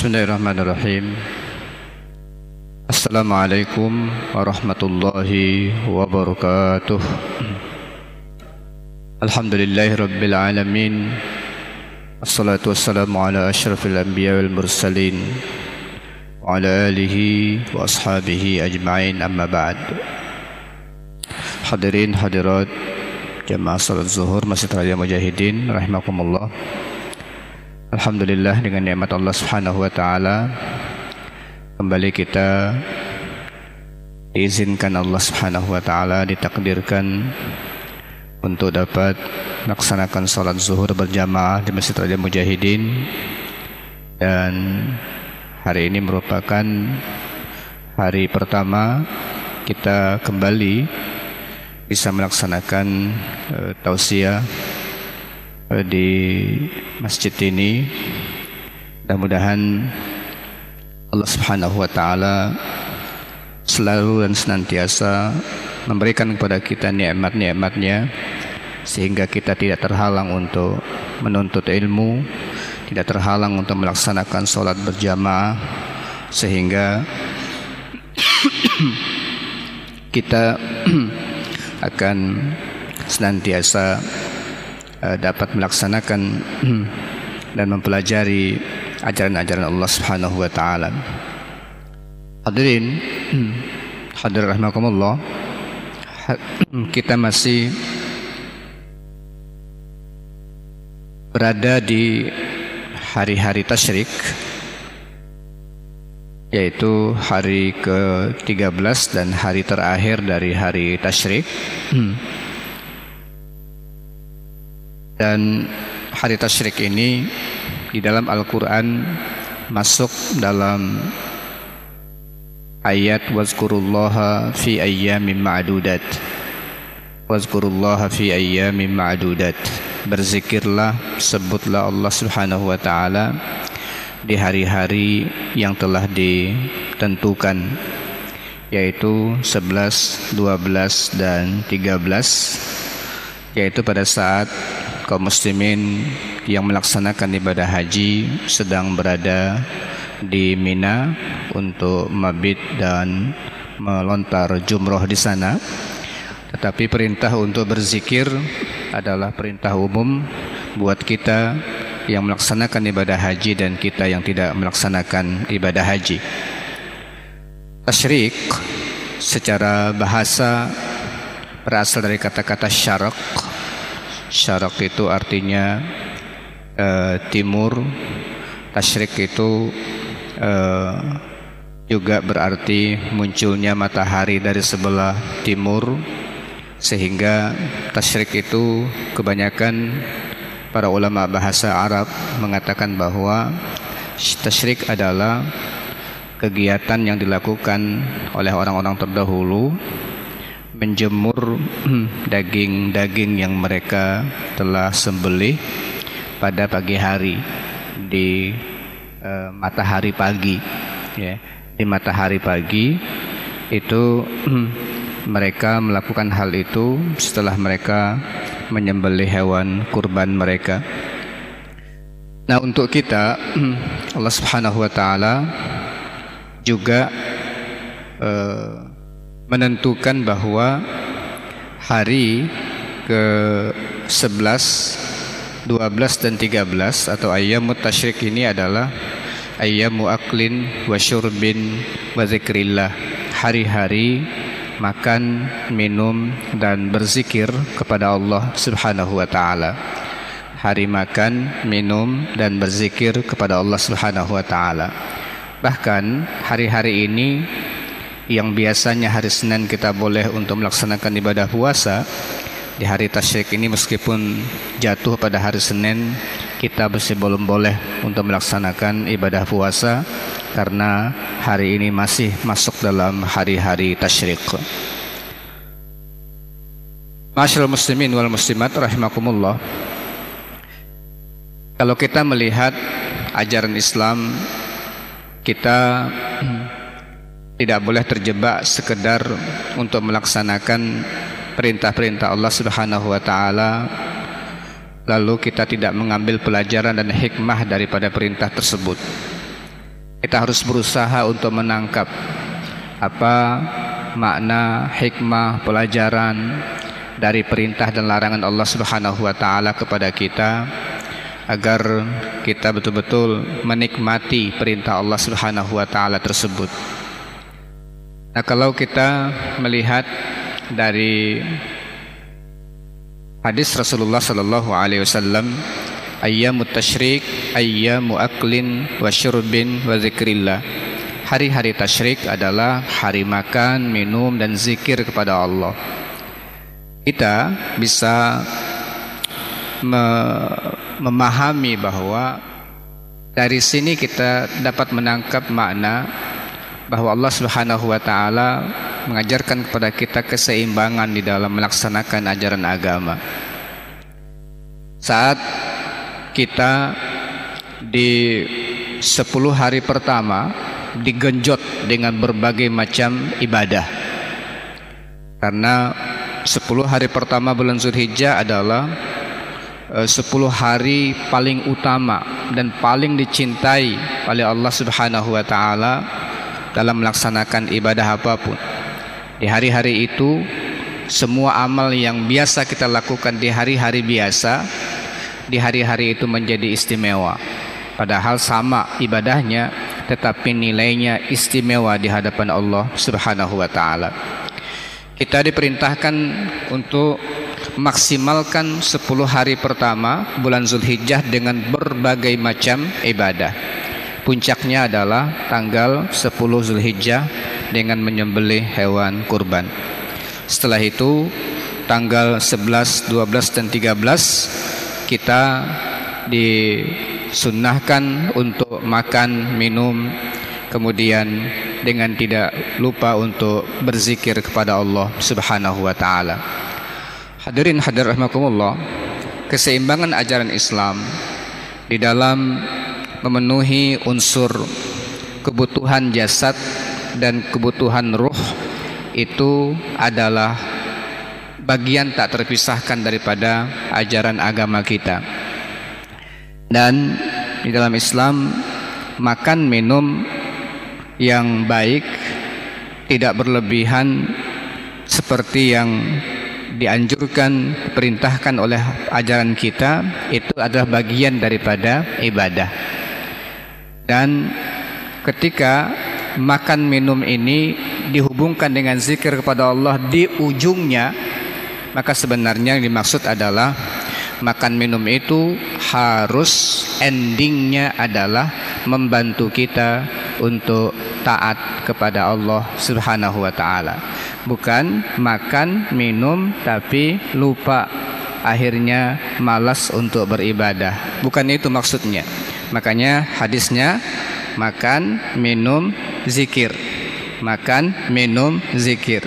Bismillahirrahmanirrahim. Assalamualaikum warahmatullahi wabarakatuh. Alhamdulillahi rabbil alamin. Assalatu wassalamu ala asyrafil anbiya wal mursalin wa ala alihi wa ashabihi ajma'in, amma ba'd. Hadirin hadirat jamaah salat zuhur Masjid Raya Mujahidin rahimakumullah. Alhamdulillah, dengan nikmat Allah Subhanahu wa taala kembali kita diizinkan Allah Subhanahu wa taala, ditakdirkan untuk dapat melaksanakan salat zuhur berjamaah di Masjid Raya Mujahidin. Dan hari ini merupakan hari pertama kita kembali bisa melaksanakan tausiah di masjid ini. Mudah-mudahan Allah Subhanahu wa taala selalu dan senantiasa memberikan kepada kita nikmat-nikmatnya sehingga kita tidak terhalang untuk menuntut ilmu, tidak terhalang untuk melaksanakan sholat berjamaah, sehingga kita akan senantiasa dapat melaksanakan dan mempelajari ajaran-ajaran Allah Subhanahu wa taala. Hadirin hadirin rahimakumullah, kita masih berada di hari-hari tasyrik, yaitu hari ke-13 dan hari terakhir dari hari tasyrik. Dan hari tasyrik ini di dalam Al-Quran masuk dalam ayat wazkurullaha fi ayyamin ma'dudat. Wazkurullaha fi ayyamin ma'dudat. Berzikirlah, sebutlah Allah Subhanahu wa taala di hari-hari yang telah ditentukan, yaitu 11, 12 dan 13, yaitu pada saat kaum muslimin yang melaksanakan ibadah haji sedang berada di Mina untuk mabit dan melontar jumroh di sana. Tetapi perintah untuk berzikir adalah perintah umum buat kita yang melaksanakan ibadah haji dan kita yang tidak melaksanakan ibadah haji. Tasyrik secara bahasa berasal dari kata-kata syarak. Syarak itu artinya timur. Tasyrik itu juga berarti munculnya matahari dari sebelah timur, sehingga tasyrik itu kebanyakan para ulama bahasa Arab mengatakan bahwa tasyrik adalah kegiatan yang dilakukan oleh orang-orang terdahulu menjemur daging-daging yang mereka telah sembelih pada pagi hari di matahari pagi, ya. Di matahari pagi itu mereka melakukan hal itu setelah mereka menyembelih hewan kurban mereka. Nah, untuk kita Allah Subhanahu wa taala juga menentukan bahwa hari ke-11, 12 dan 13 atau ayyamut tasyrik ini adalah ayyamu aklin wa syurbin wa zikrillah, hari-hari makan, minum dan berzikir kepada Allah Subhanahu wa taala. Hari makan, minum dan berzikir kepada Allah Subhanahu wa taala. Bahkan hari-hari ini yang biasanya hari Senin kita boleh untuk melaksanakan ibadah puasa, di hari tasyrik ini meskipun jatuh pada hari Senin, kita masih belum boleh untuk melaksanakan ibadah puasa karena hari ini masih masuk dalam hari-hari tasyrik. Ma'asyiral muslimin wal muslimat rahimakumullah, kalau kita melihat ajaran Islam, kita tidak boleh terjebak sekedar untuk melaksanakan perintah-perintah Allah Subhanahu wa taala lalu kita tidak mengambil pelajaran dan hikmah daripada perintah tersebut. kita harus berusaha untuk menangkap apa makna, hikmah, pelajaran dari perintah dan larangan Allah Subhanahu wa taala kepada kita, agar kita betul-betul menikmati perintah Allah Subhanahu wa taala tersebut. Nah, kalau kita melihat dari hadis Rasulullah sallallahu alaihi wasallam, ayyamut tasyrik ayyamu aklin wa syurbin wa zikrillah. Hari-hari tasyrik adalah hari makan, minum dan zikir kepada Allah. Kita bisa memahami bahwa dari sini kita dapat menangkap makna bahwa Allah Subhanahu wa taala mengajarkan kepada kita keseimbangan di dalam melaksanakan ajaran agama. Saat kita di 10 hari pertama digenjot dengan berbagai macam ibadah, karena 10 hari pertama bulan Zulhijjah adalah 10 hari paling utama dan paling dicintai oleh Allah Subhanahu wa taala dalam melaksanakan ibadah apapun. Di hari-hari itu, semua amal yang biasa kita lakukan di hari-hari biasa, di hari-hari itu menjadi istimewa. Padahal sama ibadahnya, tetapi nilainya istimewa di hadapan Allah Subhanahu wa taala. Kita diperintahkan untuk maksimalkan 10 hari pertama bulan Zulhijjah dengan berbagai macam ibadah. Puncaknya adalah tanggal 10 Zulhijjah dengan menyembelih hewan kurban. Setelah itu tanggal 11, 12 dan 13 kita disunnahkan untuk makan, minum, kemudian dengan tidak lupa untuk berzikir kepada Allah Subhanahu wa taala. Hadirin hadirat rahimakumullah, keseimbangan ajaran Islam di dalam memenuhi unsur kebutuhan jasad dan kebutuhan ruh itu adalah bagian tak terpisahkan daripada ajaran agama kita. Dan di dalam Islam, makan minum yang baik, tidak berlebihan seperti yang dianjurkan, perintahkan oleh ajaran kita, itu adalah bagian daripada ibadah. Dan ketika makan minum ini dihubungkan dengan zikir kepada Allah di ujungnya, maka sebenarnya yang dimaksud adalah makan minum itu harus endingnya adalah membantu kita untuk taat kepada Allah Subhanahu wa taala. Bukan makan minum tapi lupa, akhirnya malas untuk beribadah. Bukan itu maksudnya. Makanya hadisnya makan, minum, zikir. Makan, minum, zikir.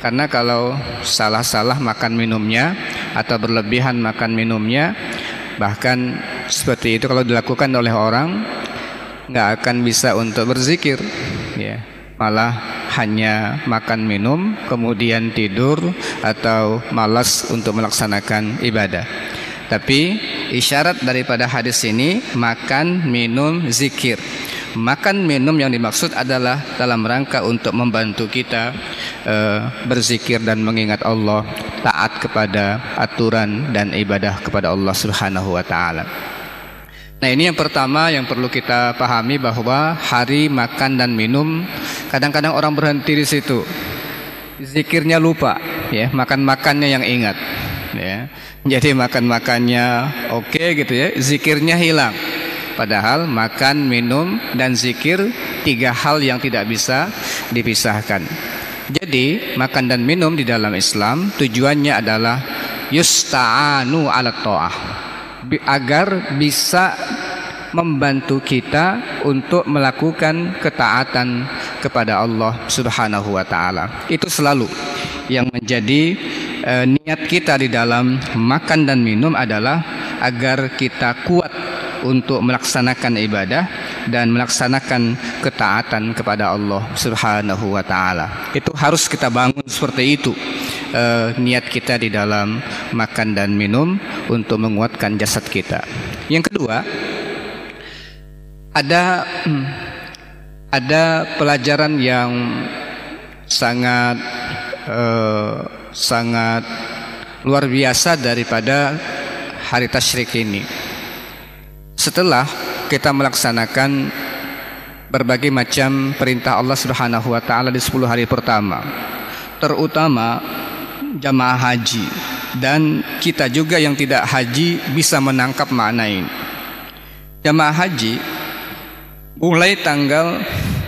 Karena kalau salah-salah makan minumnya atau berlebihan makan minumnya, bahkan seperti itu kalau dilakukan oleh orang, nggak akan bisa untuk berzikir, ya. Malah hanya makan minum kemudian tidur atau malas untuk melaksanakan ibadah. Tapi isyarat daripada hadis ini makan, minum, zikir. Makan minum yang dimaksud adalah dalam rangka untuk membantu kita berzikir dan mengingat Allah, taat kepada aturan dan ibadah kepada Allah Subhanahu wa taala. Nah, ini yang pertama yang perlu kita pahami, bahwa hari makan dan minum kadang-kadang orang berhenti di situ. Zikirnya lupa, ya, makan-makannya yang ingat, ya. Jadi makan-makannya oke gitu ya, zikirnya hilang. Padahal makan, minum dan zikir 3 hal yang tidak bisa dipisahkan. Jadi makan dan minum di dalam Islam tujuannya adalah yusta'anu 'ala ta'ah, agar bisa membantu kita untuk melakukan ketaatan kepada Allah Subhanahu wa taala. Itu selalu yang menjadi niat kita di dalam makan dan minum adalah agar kita kuat untuk melaksanakan ibadah dan melaksanakan ketaatan kepada Allah Subhanahu wa taala. Itu harus kita bangun seperti itu, niat kita di dalam makan dan minum untuk menguatkan jasad kita. Yang kedua, ada ada pelajaran yang sangat sangat luar biasa daripada hari tasyrik ini. Setelah kita melaksanakan berbagai macam perintah Allah Subhanahu wa taala di 10 hari pertama, terutama jamaah haji, dan kita juga yang tidak haji bisa menangkap makna ini. Jamaah haji mulai tanggal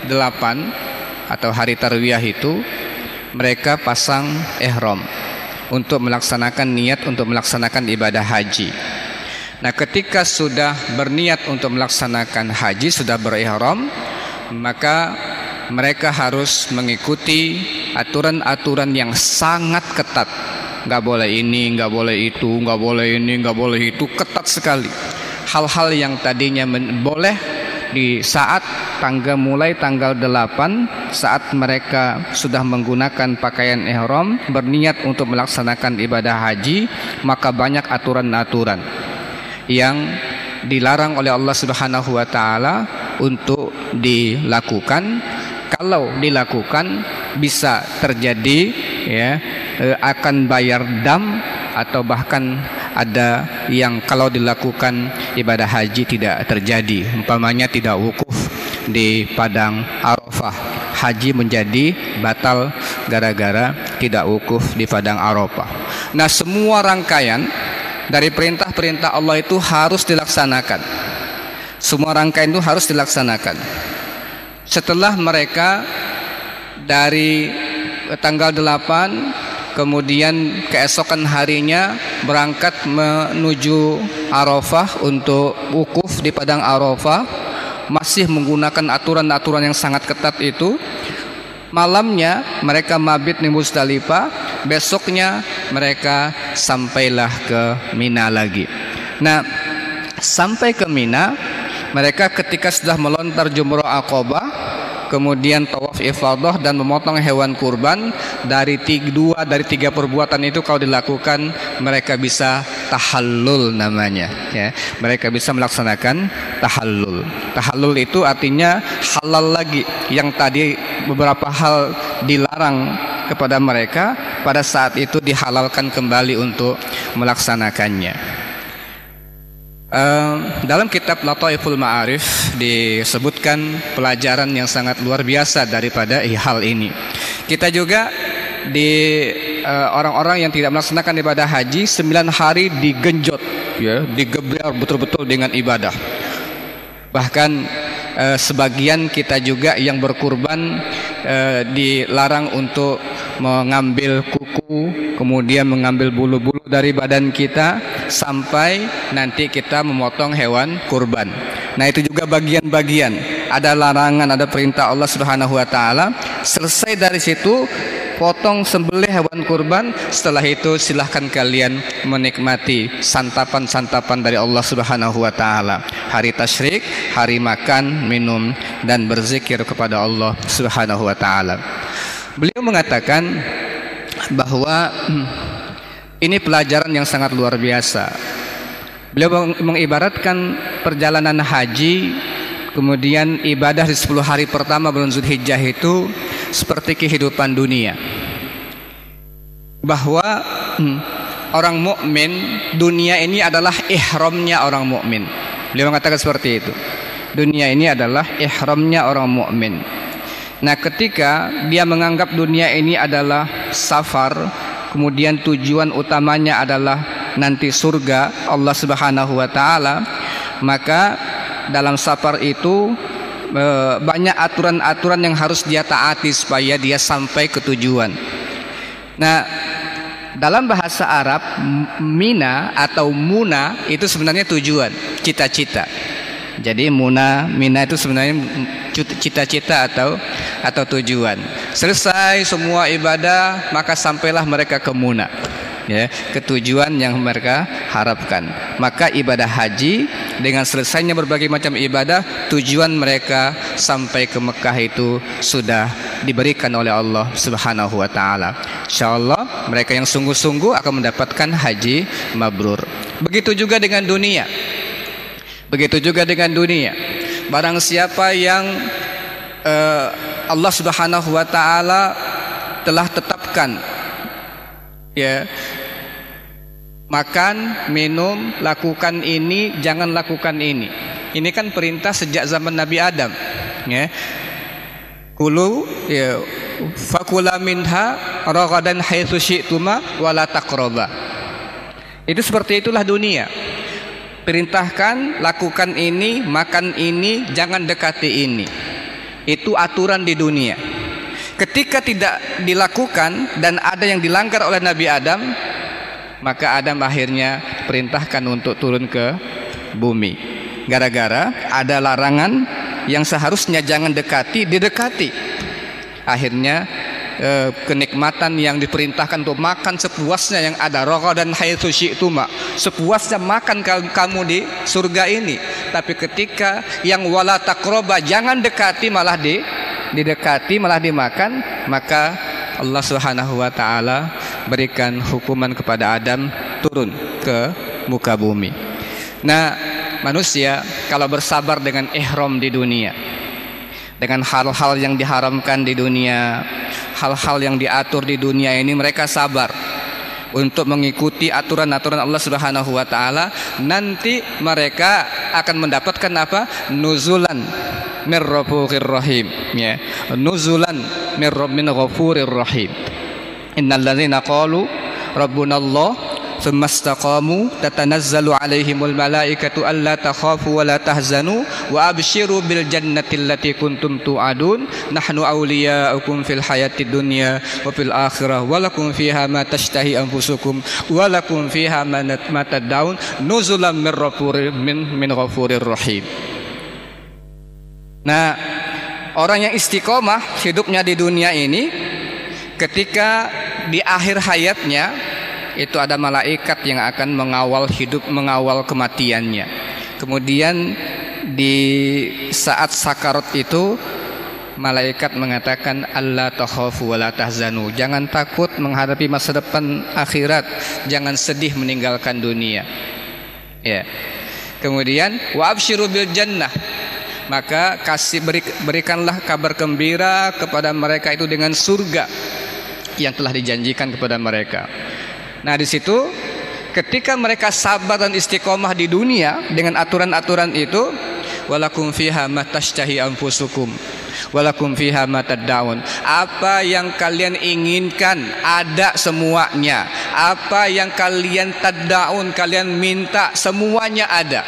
8 atau hari tarwiyah itu mereka pasang ihram untuk melaksanakan niat untuk melaksanakan ibadah haji. Nah, ketika sudah berniat untuk melaksanakan haji, sudah berihram, maka mereka harus mengikuti aturan-aturan yang sangat ketat. Nggak boleh ini, nggak boleh itu, nggak boleh ini, nggak boleh itu, ketat sekali. Hal-hal yang tadinya boleh di saat mulai tanggal 8, saat mereka sudah menggunakan pakaian ihram berniat untuk melaksanakan ibadah haji, maka banyak aturan-aturan yang dilarang oleh Allah Subhanahu wa taala untuk dilakukan. Kalau dilakukan bisa terjadi akan bayar dam, atau bahkan ada yang kalau dilakukan ibadah haji tidak terjadi, umpamanya tidak wukuf di padang Arafah, haji menjadi batal gara-gara tidak wukuf di padang Arafah. Nah, semua rangkaian dari perintah-perintah Allah itu harus dilaksanakan. Semua rangkaian itu harus dilaksanakan. Setelah mereka dari tanggal 8 kemudian keesokan harinya berangkat menuju Arafah untuk wukuf di padang Arafah, masih menggunakan aturan-aturan yang sangat ketat itu. Malamnya mereka mabit di Muzdalifah, besoknya mereka sampailah ke Mina lagi. Nah, sampai ke Mina, mereka ketika sudah melontar Jumrah Aqabah, kemudian tawaf ifadah dan memotong hewan kurban, dari 3 perbuatan itu kalau dilakukan mereka bisa tahallul namanya, ya. Mereka bisa melaksanakan tahallul. Tahallul itu artinya halal lagi, yang tadi beberapa hal dilarang kepada mereka pada saat itu dihalalkan kembali untuk melaksanakannya. Dalam kitab Lataiful Ma'arif disebutkan pelajaran yang sangat luar biasa daripada hal ini. Kita juga orang-orang yang tidak melaksanakan ibadah haji 9 hari digenjot, ya, digeber betul-betul dengan ibadah. Bahkan sebagian kita juga yang berkurban dilarang untuk mengambil kuku, kemudian mengambil bulu-bulu dari badan kita sampai nanti kita memotong hewan kurban. Nah, itu juga bagian-bagian, ada larangan, ada perintah Allah Subhanahu wa taala. Selesai dari situ, potong sembelih hewan kurban. Setelah itu silahkan kalian menikmati santapan-santapan dari Allah Subhanahu wa taala. Hari tasyrik, hari makan, minum dan berzikir kepada Allah Subhanahu wa taala. Beliau mengatakan bahwa ini pelajaran yang sangat luar biasa. Beliau mengibaratkan perjalanan haji, kemudian ibadah di 10 hari pertama bulan Zulhijjah itu seperti kehidupan dunia. Bahwa orang mukmin, dunia ini adalah ihramnya orang mukmin. Beliau mengatakan seperti itu. Dunia ini adalah ihramnya orang mukmin. Nah, ketika dia menganggap dunia ini adalah safar, kemudian tujuan utamanya adalah nanti surga Allah Subhanahu wa taala, maka dalam safar itu banyak aturan-aturan yang harus dia taati supaya dia sampai ke tujuan. Nah, dalam bahasa Arab, Mina atau Muna itu sebenarnya tujuan, cita-cita. Jadi Mina itu sebenarnya cita-cita atau tujuan. Selesai semua ibadah, maka sampailah mereka ke Muna, ya, ke tujuan yang mereka harapkan. Maka ibadah haji dengan selesainya berbagai macam ibadah, tujuan mereka sampai ke Mekah itu sudah diberikan oleh Allah Subhanahu wa taala. Insyaallah mereka yang sungguh-sungguh akan mendapatkan haji mabrur. Begitu juga dengan dunia. Barang siapa yang Allah Subhanahu wa taala telah tetapkan, ya, makan, minum, lakukan ini, jangan lakukan ini. Ini kan perintah sejak zaman Nabi Adam, ya. Kulu, ya, fakula minha ragadan haitsu syi'tuma wala taqraba. Itu seperti itulah dunia. Perintahkan, lakukan ini, makan ini, jangan dekati ini. Itu aturan di dunia. Ketika tidak dilakukan dan ada yang dilanggar oleh Nabi Adam, maka Adam akhirnya perintahkan untuk turun ke bumi. Gara-gara ada larangan yang seharusnya jangan dekati, didekati. Akhirnya kenikmatan yang diperintahkan untuk makan sepuasnya yang ada, ragadan haitsu syi'tuma, sepuasnya makan kamu di surga ini. Tapi ketika yang wala taqraba, jangan dekati, malah didekati, malah dimakan, maka Allah Subhanahu wa taala berikan hukuman kepada Adam turun ke muka bumi. Nah, manusia kalau bersabar dengan ihram di dunia, dengan hal-hal yang diharamkan di dunia, hal-hal yang diatur di dunia ini, mereka sabar untuk mengikuti aturan-aturan Allah Subhanahu wa taala, nanti mereka akan mendapatkan apa? Nuzulan mir ghafurir rahim, ya. Nuzulan min ghafurir rahim. Innal ladzina qalu rabbunallah thumma istaqamu tatanazzalu alaihimul malaikatu alla takhafu wa la tahzanu wa abshiru bil jannati allati kuntum tu'adun nahnu awliya'ukum fil hayatid dunya wa fil akhirah wa lakum fiha ma tashtahi anfusukum wa lakum fiha ma tad'un nuzulan min ghafurir rahim. Nah, orang yang istiqomah hidupnya di dunia ini, ketika di akhir hayatnya itu ada malaikat yang akan mengawal hidup, mengawal kematiannya. Kemudian di saat sakarat itu malaikat mengatakan alla takhafu wa la tahzanu, jangan takut menghadapi masa depan akhirat, jangan sedih meninggalkan dunia, ya. Kemudian wa absyiru bil jannah, maka berikanlah kabar gembira kepada mereka itu dengan surga yang telah dijanjikan kepada mereka. Nah, di situ ketika mereka sabar dan istiqomah di dunia dengan aturan-aturan itu, walakum fiha ma tashtahi anfusukum walakum fiha ma tad'un, apa yang kalian inginkan ada semuanya, apa yang kalian tad'un, kalian minta, semuanya ada.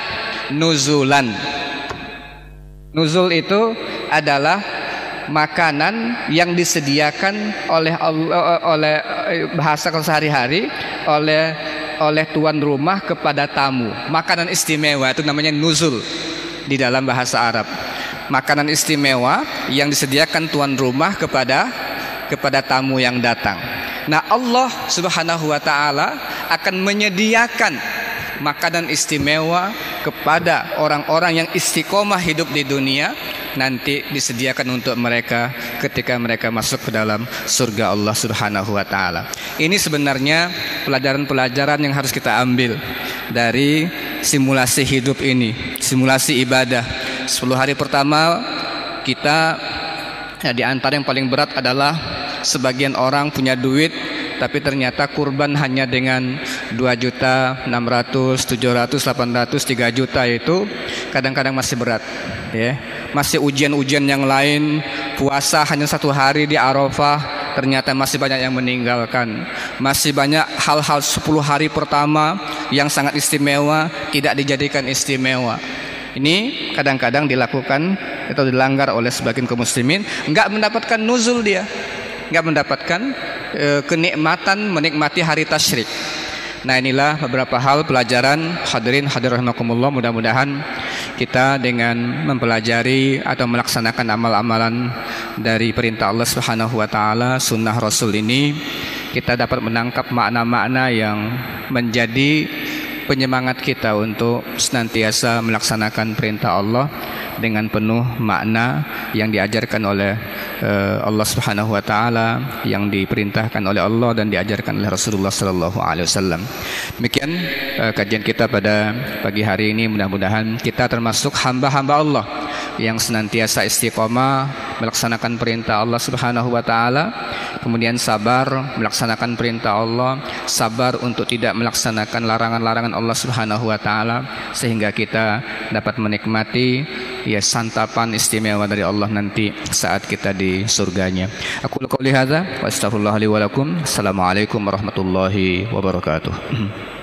Nuzulan, nuzul itu adalah makanan yang disediakan oleh Allah, oleh bahasa sehari-hari, oleh tuan rumah kepada tamu. Makanan istimewa itu namanya nuzul di dalam bahasa Arab. Makanan istimewa yang disediakan tuan rumah kepada tamu yang datang. Nah, Allah Subhanahu wa taala akan menyediakan makanan istimewa kepada orang-orang yang istiqomah hidup di dunia, nanti disediakan untuk mereka ketika mereka masuk ke dalam surga Allah Subhanahu wa taala. Ini sebenarnya pelajaran-pelajaran yang harus kita ambil dari simulasi hidup ini, simulasi ibadah. 10 hari pertama kita, ya, di antara yang paling berat adalah sebagian orang punya duit tapi ternyata kurban hanya dengan 2.600.000, 700.000, 800.000, 3 juta, itu kadang-kadang masih berat, ya. Masih ujian-ujian yang lain, puasa hanya 1 hari di Arafah, ternyata masih banyak yang meninggalkan. Masih banyak hal-hal 10 hari pertama yang sangat istimewa tidak dijadikan istimewa. Ini kadang-kadang dilakukan atau dilanggar oleh sebagian kaum muslimin, enggak mendapatkan nuzul, dia enggak mendapatkan kenikmatan menikmati hari tasyrik. Nah, inilah beberapa hal pelajaran hadirin hadirat rahimakumullah. Mudah-mudahan kita dengan mempelajari atau melaksanakan amal-amalan dari perintah Allah Subhanahu wa taala, sunnah Rasul ini, kita dapat menangkap makna-makna yang menjadi penyemangat kita untuk senantiasa melaksanakan perintah Allah dengan penuh makna yang diajarkan oleh Allah Subhanahu wa taala, yang diperintahkan oleh Allah dan diajarkan oleh Rasulullah sallallahu alaihi wasallam. Demikian kajian kita pada pagi hari ini. Mudah-mudahan kita termasuk hamba-hamba Allah, yang senantiasa istiqomah melaksanakan perintah Allah Subhanahu wa taala, kemudian sabar melaksanakan perintah Allah, sabar untuk tidak melaksanakan larangan-larangan Allah Subhanahu wa taala, sehingga kita dapat menikmati ya santapan istimewa dari Allah nanti saat kita di surganya. Aku qouli hadza wa astaghfirullah li wa lakum. Assalamualaikum warahmatullahi wabarakatuh.